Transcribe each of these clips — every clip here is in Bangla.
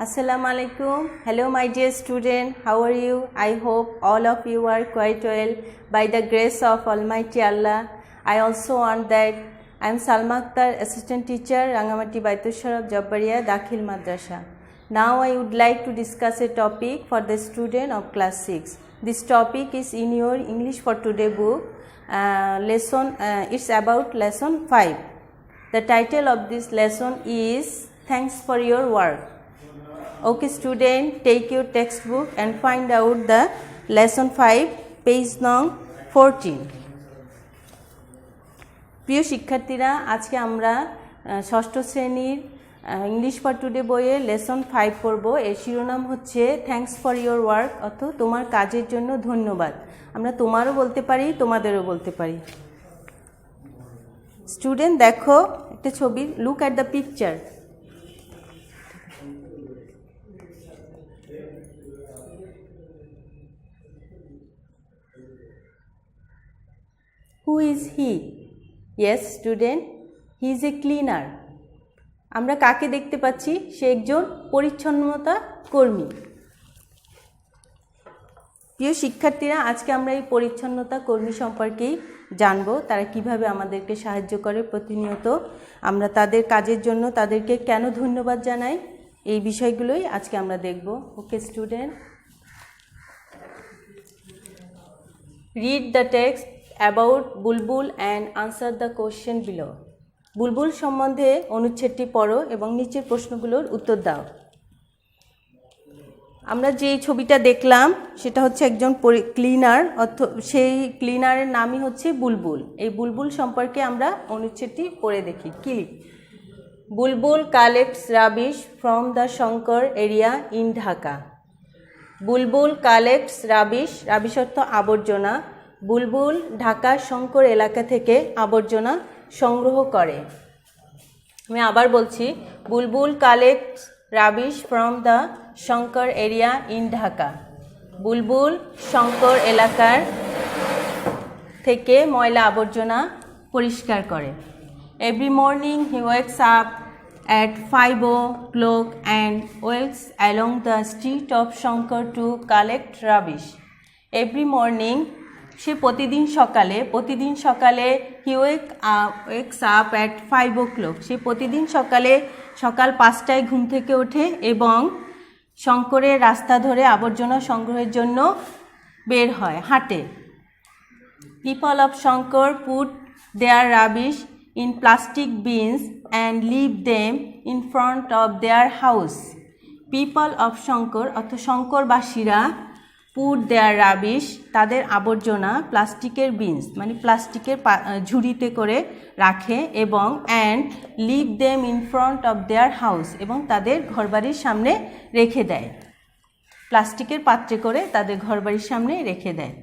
Assalamu alaikum. Hello my dear student, how are you? I hope all of you are quite well by the grace of Almighty Allah. I also want that I am Salma Akhtar, assistant teacher, Rangamati Baitushar Jabbaria, Dakhil Madrasa. Now I would like to discuss a topic for the student of class 6. This topic is in your English for Today book. It's about lesson 5. The title of this lesson is Thanks for your work. Okay student, take your textbook and find out the lesson 5, page nong 14. প্রিয় শিক্ষার্থীরা, আজকে আমরা ষষ্ঠ শ্রেণীর ইংলিশ ফর টুডে বইয়ের লেসন 5 পড়ব। এর শিরোনাম হচ্ছে থ্যাঙ্কস ফর ইয়োর ওয়ার্ক, অর্থাৎ তোমার কাজের জন্য ধন্যবাদ। আমরা তোমারও বলতে পারি, তোমাদেরও বলতে পারি। স্টুডেন্ট দেখো একটা ছবি, look at the picture. Who is he? Yes, student, he is a cleaner. আমরা কাকে দেখতে পাচ্ছি? সে একজন পরিচ্ছন্নতা কর্মী। প্রিয় শিক্ষার্থীরা, আজকে আমরা এই পরিচ্ছন্নতা কর্মী সম্পর্কেই জানব। তারা কিভাবে আমাদেরকে সাহায্য করে প্রতিনিয়ত। আমরা তাদের কাজের জন্য তাদেরকে কেন ধন্যবাদ জানাই, এই বিষয়গুলোই আজকে আমরা দেখব। ওকে student, read the text about Bulbul and answer the question below. বুলবুল সম্বন্ধে অনুচ্ছেদটি পড়ো এবং নিচের প্রশ্নগুলোর উত্তর দাও। আমরা যে ছবিটা দেখলাম সেটা হচ্ছে একজন ক্লিনার, সেই ক্লিনারের নামই হচ্ছে বুলবুল। এই বুলবুল সম্পর্কে আমরা অনুচ্ছেদটি পড়ে দেখি। কি? Bulbul collects rubbish from the Shankar area in Dhaka. Bulbul collects rubbish, rubbish অর্থ আবর্জনা। বুলবুল ঢাকার শঙ্কর এলাকা থেকে আবর্জনা সংগ্রহ করে। আমি আবার বলছি, Bulbul collects rubbish from the Shankar area in Dhaka. Bulbul Shankar এলাকার থেকে ময়লা আবর্জনা পরিষ্কার করে। Every morning he wakes up at 5 o'clock and walks along the street of Shankar to collect rubbish. Every morning, সে প্রতিদিন সকালে he wakes up at 5 o'clock. সে প্রতিদিন সকাল 5টায় ঘুম থেকে ওঠে এবং শঙ্করের রাস্তা ধরে আবর্জনা সংগ্রহের জন্য বের হয়, হাঁটে। People of Shankar put their rubbish in plastic bins and leave them in front of their house. People of Shankar, অর্থাৎ শঙ্করবাসীরা, put their rubbish, তাদের আবর্জনা প্লাস্টিকের বিনস মানে প্লাস্টিকের ঝুড়িতে করে রাখে এবং and leave them in front of their house, এবং তাদের ঘরবাড়ির সামনে রেখে দেয়। প্লাস্টিকের পাত্রে করে তাদের ঘরবাড়ির সামনে রেখে দেয়।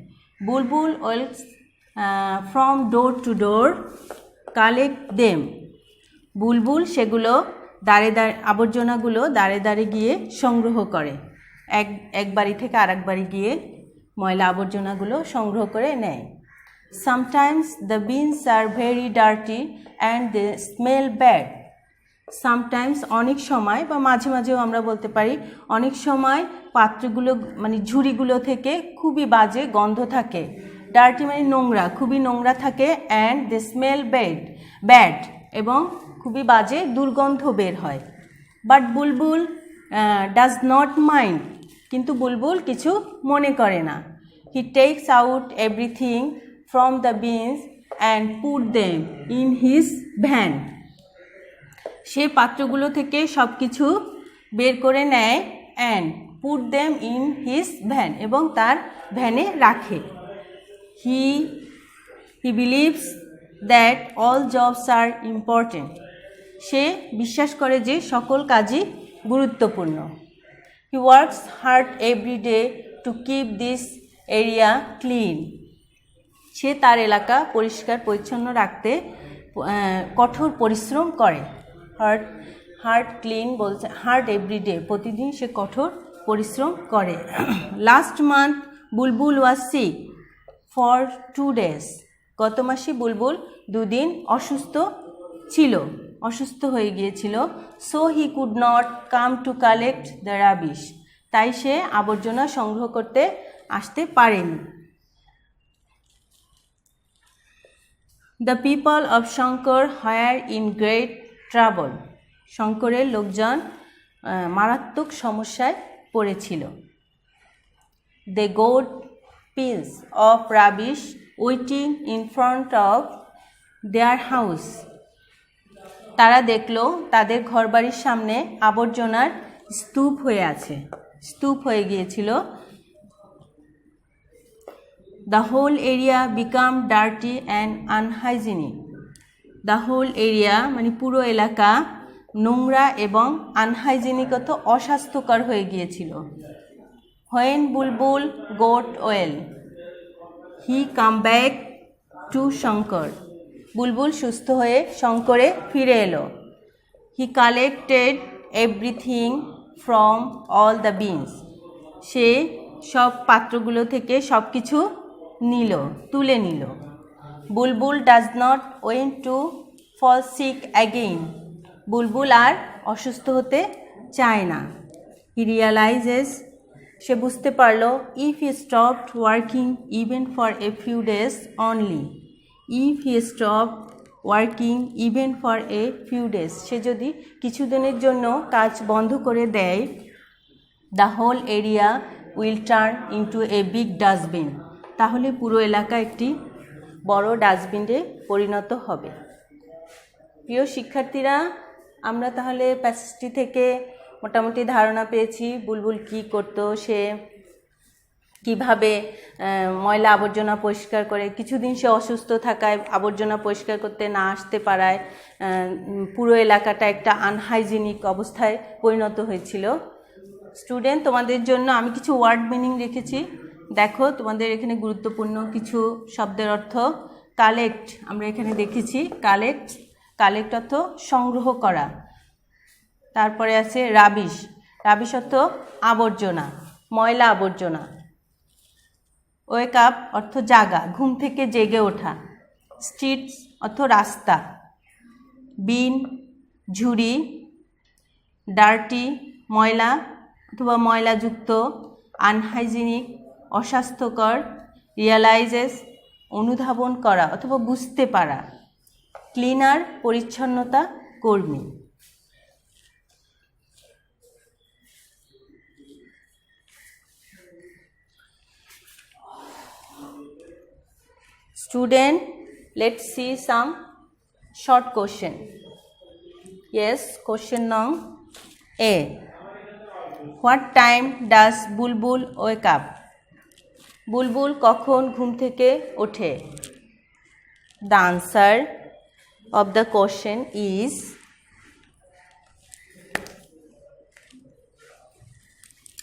বুলবুল ওয়েলস from door to door collect them. Bulbul সেগুলো আবর্জনাগুলো দাঁড়ে গিয়ে সংগ্রহ করে। এক বাড়ি থেকে আরেক বাড়ি গিয়ে ময়লা আবর্জনাগুলো সংগ্রহ করে নেয়। Sometimes the bins are very dirty and they smell bad. Sometimes অনেক সময়, বা মাঝে মাঝেও আমরা বলতে পারি, অনেক সময় পাত্রগুলো মানে ঝুড়িগুলো থেকে খুবই বাজে গন্ধ থাকে। ডার্টি মানে নোংরা, খুবই নোংরা থাকে। অ্যান্ড দে স্মেল ব্যাড, এবং খুবই বাজে দুর্গন্ধ বের হয়। But Bulbul does not mind, কিন্তু বুলবুল কিছু মনে করে না। He takes out everything from the bins and put them in his van. সে পাত্রগুলো থেকে সব কিছু বের করে নেয় and put them in his van, এবং তার ভ্যানে রাখে। He believes that all jobs are important. সে বিশ্বাস করে যে সকল কাজই গুরুত্বপূর্ণ। He works hard every day to keep this area clean. সে তার এলাকা পরিষ্কার পরিচ্ছন্ন রাখতে কঠোর পরিশ্রম করে। হার্ড ক্লিন বলছে, হার্ড এভরিডে, প্রতিদিন সে কঠোর পরিশ্রম করে। Last month Bulbul was sick for 2 days. গত মাসে বুলবুল 2 দিন অসুস্থ ছিল। অসুস্থ হয়ে গিয়েছিল। So he could not come to collect the rubbish, তাই সে আবর্জনা সংগ্রহ করতে আসতে পারেনি। The people of Shankar were in great trouble, শঙ্করের লোকজন মারাত্মক সমস্যায় পড়েছিল। They got piles of rubbish waiting in front of their house, তারা দেখলো তাদের ঘরবাড়ির সামনে আবর্জনার স্তূপ হয়ে আছে, স্তূপ হয়ে গিয়েছিল। The whole area became dirty and unhygienic, the whole area মানে পুরো এলাকা নোংরা এবং আনহাইজিনিকত অস্বাস্থ্যকর হয়ে গিয়েছিল। When Bulbul got well he came back to Shankar, Bulbul সুস্থ হয়ে শঙ্করে ফিরে এলো। He collected everything from all the bins, সে সব পাত্রগুলো থেকে সব কিছু নিল, তুলে নিল। Bulbul does not want to fall sick again, Bulbul আর অসুস্থ হতে চায় না। হি রিয়ালাইজেস, সে বুঝতে পারলো, if he stopped working even for a few days only, if he stop working even for a few days, সে যদি কিছুদিনের জন্য কাজ বন্ধ করে দেয়, the whole area will turn into a big dustbin, তাহলে পুরো এলাকা একটি বড় ডাস্টবিনে পরিণত হবে। প্রিয় শিক্ষার্থীরা, আমরা তাহলে প্যাসেজটি থেকে মোটামুটি ধারণা পেয়েছি বুলবুল কি করত, সে কিভাবে ময়লা আবর্জনা পরিষ্কার করে। কিছুদিন সে অসুস্থ থাকায় আবর্জনা পরিষ্কার করতে না আসতে পারায় পুরো এলাকাটা একটা আনহাইজিনিক অবস্থায় পরিণত হয়েছিল। স্টুডেন্ট, তোমাদের জন্য আমি কিছু ওয়ার্ড মিনিং রেখেছি, দেখো তোমাদের এখানে গুরুত্বপূর্ণ কিছু শব্দের অর্থ। কালেক্ট আমরা এখানে দেখেছি, কালেক্ট, কালেক্ট অর্থ সংগ্রহ করা। তারপরে আছে রাবিশ, রাবিশ অর্থ আবর্জনা, ময়লা আবর্জনা। ওয়েক আপ অর্থ জাগা, ঘুম থেকে জেগে ওঠা। স্ট্রিটস অর্থ রাস্তা। বিন ঝুড়ি। ডার্টি ময়লা অথবা ময়লাযুক্ত। আনহাইজিনিক অস্বাস্থ্যকর। রিয়ালাইজেস অনুধাবন করা অথবা বুঝতে পারা। ক্লিনার পরিচ্ছন্নতা কর্মী। Student, let's see some short question. Yes, question number A. What time does Bulbul wake up? বুলবুল কখন ঘুম থেকে ওঠে? The answer of the question is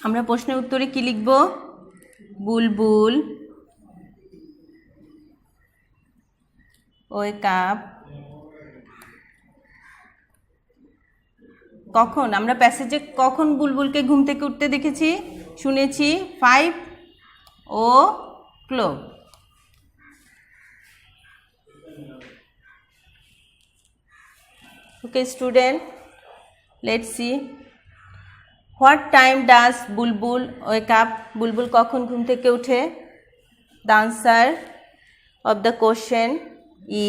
আমরা প্রশ্নের উত্তরে কি লিখব? বুলবুল wake up কখন? আমরা প্যাসেজে কখন বুলবুলকে ঘুম থেকে উঠতে দেখেছি, শুনেছি 5 o'clock। Okay student, let's see what time does Bulbul wake up? বুলবুল কখন ঘুম থেকে ওঠে? The answer of the question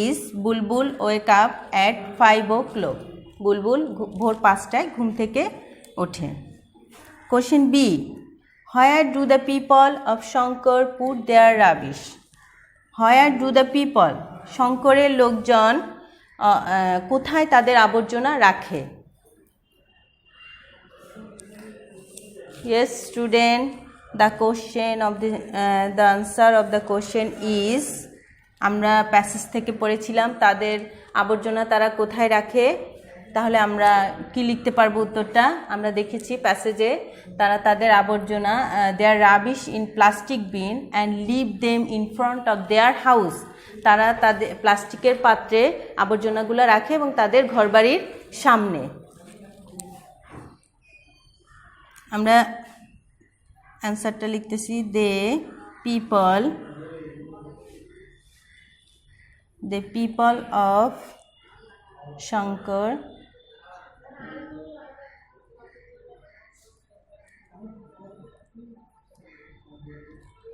is Bulbul wake up at 5 o'clock. বুলবুল ভোর 5টায় ঘুম থেকে ওঠে। Question B. Where do the people of Shankar put their rubbish? Where do the people? শঙ্করের লোকজন কোথায় তাদের আবর্জনা রাখে? Yes student, the question of the answer of the question is আমরা প্যাসেজ থেকে পড়েছিলাম তাদের আবর্জনা তারা কোথায় রাখে। তাহলে আমরা কি লিখতে পারবো উত্তরটা? আমরা দেখেছি প্যাসেজে তারা তাদের আবর্জনা their rubbish in plastic bin and leave them in front of their house, তারা তাদের প্লাস্টিকের পাত্রে আবর্জনাগুলো রাখে এবং তাদের ঘরবাড়ির সামনে। আমরা অ্যান্সারটা লিখতেছি they people of Shankar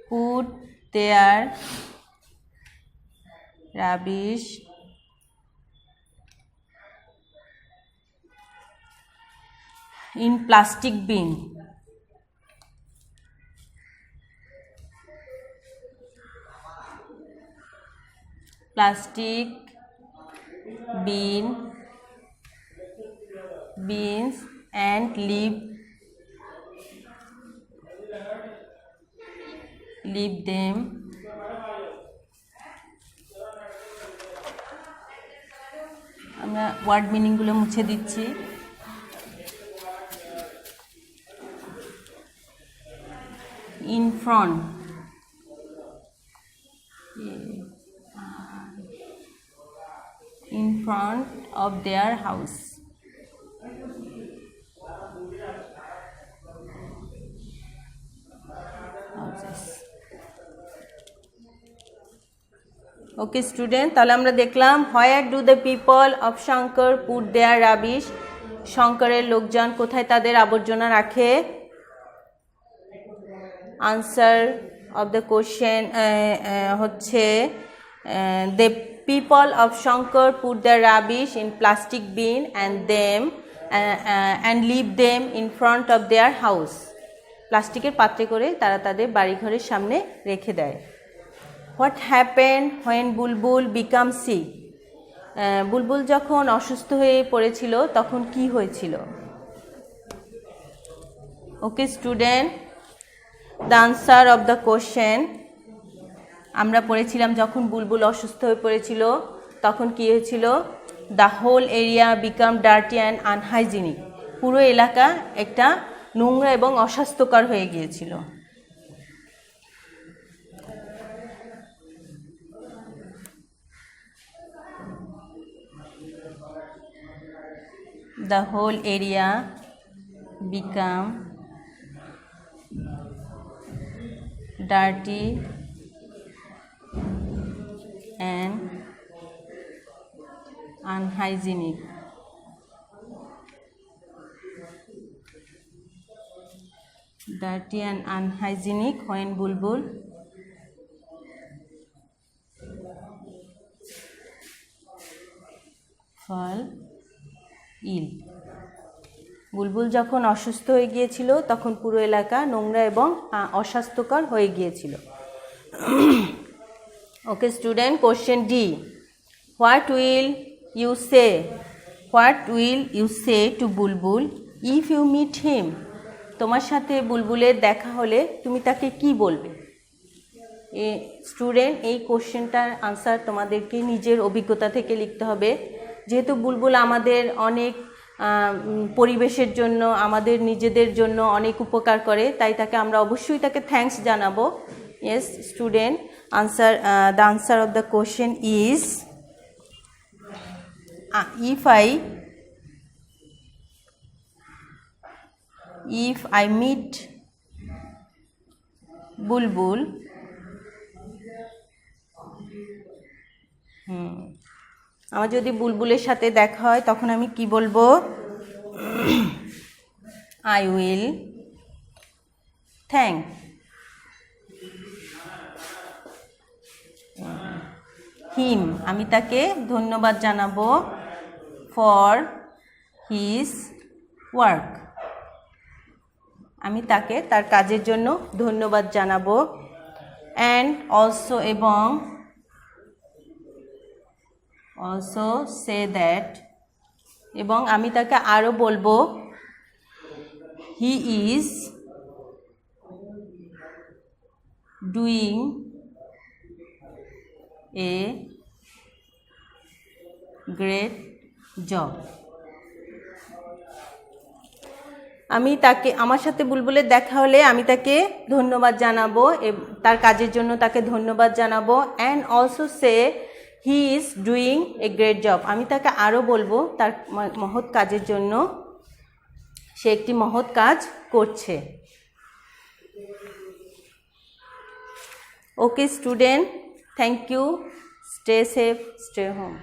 put their rubbish in plastic bin. Plastic bins and leave them আমরা ওয়ার্ড মিনিংগুলো মুছে দিচ্ছি। in front of their house. Okay student, তাহলে আমরা দেখলাম where do the people of Shankar put their rubbish, শঙ্করের লোকজন কোথায় তাদের আবর্জনা রাখে। আনসার অফ দ্য কোশ্চেন হচ্ছে the people of Shankar put their rubbish in plastic bin and leave them in front of their house. প্লাস্টিকের পাত্রে করে তারা তাদের বাড়িঘরের সামনে রেখে দেয়। What happened when Bulbul become sick, বুলবুল যখন অসুস্থ হয়ে পড়েছিল তখন কি হয়েছিল। ওকে student, the answer of the question আমরা পড়েছিলাম যখন বুলবুল অসুস্থ হয়ে পড়েছিল তখন কি হয়েছিল। The whole area became dirty and unhygienic, পুরো এলাকা একটা নোংরা এবং অস্বাস্থ্যকর হয়ে গিয়েছিল। The whole area become dirty and unhygienic. Dirty and unhygienic when Bulbul fall ill. বুলবুল যখন অসুস্থ হয়ে গিয়েছিল তখন পুরো এলাকা নোংরা এবং অস্বাস্থ্যকর হয়ে গিয়েছিল। Okay student, question D, what will you say to Bulbul if you meet him, তোমার সাথে বুলবুলের দেখা হলে তুমি তাকে কি বলবে। স্টুডেন্ট, এই কোশ্চেনটার আনসার তোমাদেরকে নিজের অভিজ্ঞতা থেকে লিখতে হবে। যেহেতু বুলবুল আমাদের অনেক পরিবেশের জন্য আমাদের নিজেদের জন্য অনেক উপকার করে, তাই তাকে আমরা অবশ্যই তাকে থ্যাঙ্কস জানাবো। Yes student, the answer of the question is if I meet বুলবুল আমার যদি বুলবুলের সাথে দেখা হয় তখন আমি কি বলবো। I will thank him, আমি তাকে ধন্যবাদ জানাবো for his work, আমি তাকে তার কাজের জন্য ধন্যবাদ জানাবো। and also এবং also say that, এবং আমি তাকে আরও বলবো he is doing a great job, আমি তাকে আমার সাথে বুলবুলের দেখা হলে আমি তাকে ধন্যবাদ জানাবো, তার কাজের জন্য তাকে ধন্যবাদ জানাবো। And also say he is doing a great job, আমি তাকে আরও বলবো তার মহৎ কাজের জন্য সে একটি মহৎ কাজ করছে। Okay student, thank you, stay safe, stay home.